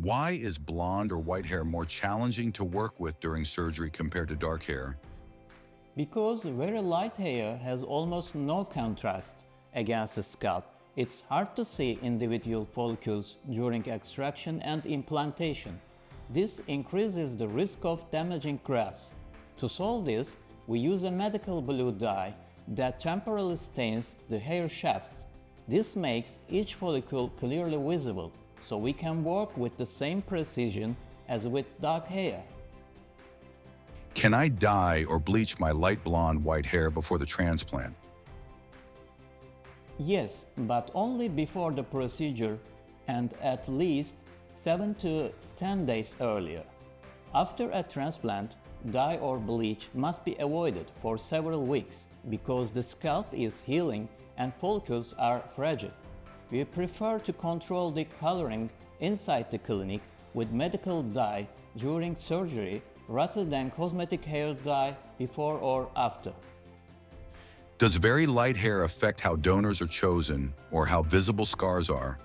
Why is blonde or white hair more challenging to work with during surgery compared to dark hair? Because very light hair has almost no contrast against the scalp, it's hard to see individual follicles during extraction and implantation. This increases the risk of damaging grafts. To solve this, we use a medical blue dye that temporarily stains the hair shafts. This makes each follicle clearly visible, so we can work with the same precision as with dark hair. Can I dye or bleach my light blonde white hair before the transplant? Yes, but only before the procedure and at least 7 to 10 days earlier. After a transplant, dye or bleach must be avoided for several weeks because the scalp is healing and follicles are fragile. We prefer to control the coloring inside the clinic with medical dye during surgery rather than cosmetic hair dye before or after. Does very light hair affect how donors are chosen or how visible scars are?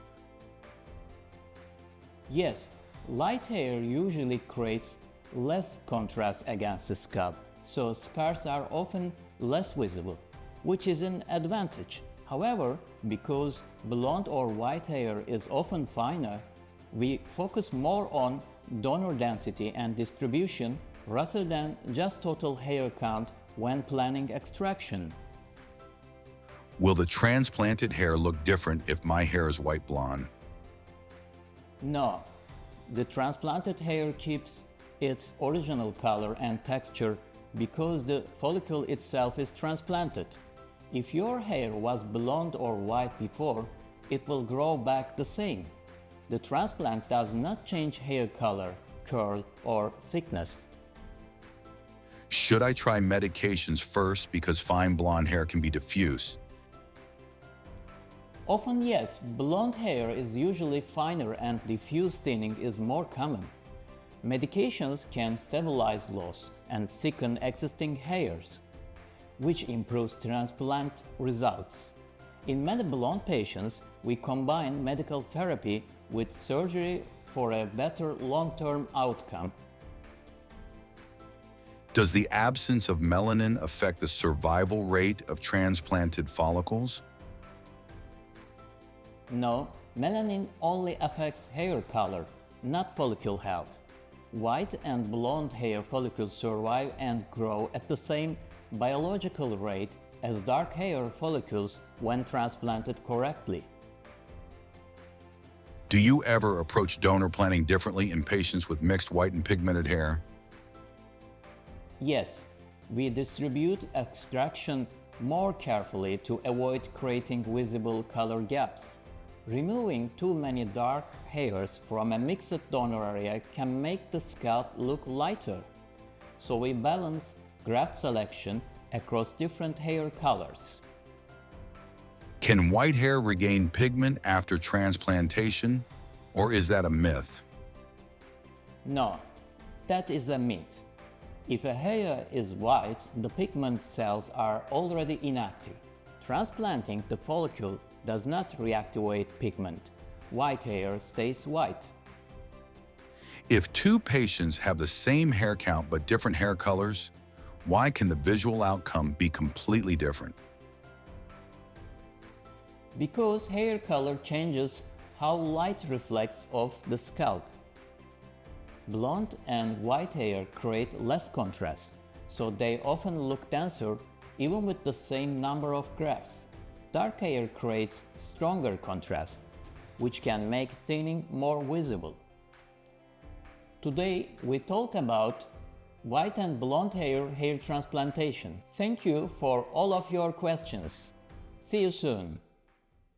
Yes, light hair usually creates less contrast against the scalp, so scars are often less visible, which is an advantage. However, because blonde or white hair is often finer, we focus more on donor density and distribution rather than just total hair count when planning extraction. Will the transplanted hair look different if my hair is white blonde? No, the transplanted hair keeps its original color and texture because the follicle itself is transplanted. If your hair was blonde or white before, it will grow back the same. The transplant does not change hair color, curl, or thickness. Should I try medications first because fine blonde hair can be diffuse? Often yes, blonde hair is usually finer and diffuse thinning is more common. Medications can stabilize loss and thicken existing hairs, which improves transplant results. In many blonde patients, we combine medical therapy with surgery for a better long-term outcome. Does the absence of melanin affect the survival rate of transplanted follicles? No, melanin only affects hair color, not follicle health. White and blonde hair follicles survive and grow at the same biological rate as dark hair follicles when transplanted correctly. Do you ever approach donor planning differently in patients with mixed white and pigmented hair? Yes, we distribute extraction more carefully to avoid creating visible color gaps. Removing too many dark hairs from a mixed donor area can make the scalp look lighter. So we balance graft selection across different hair colors. Can white hair regain pigment after transplantation, or is that a myth? No, that is a myth. If a hair is white, the pigment cells are already inactive. Transplanting the follicle does not reactivate pigment. White hair stays white. If two patients have the same hair count but different hair colors, why can the visual outcome be completely different? Because hair color changes how light reflects off the scalp. Blonde and white hair create less contrast, so they often look denser even with the same number of grafts. Dark hair creates stronger contrast, which can make thinning more visible. Today, we talk about white and blonde hair transplantation. Thank you for all of your questions. See you soon.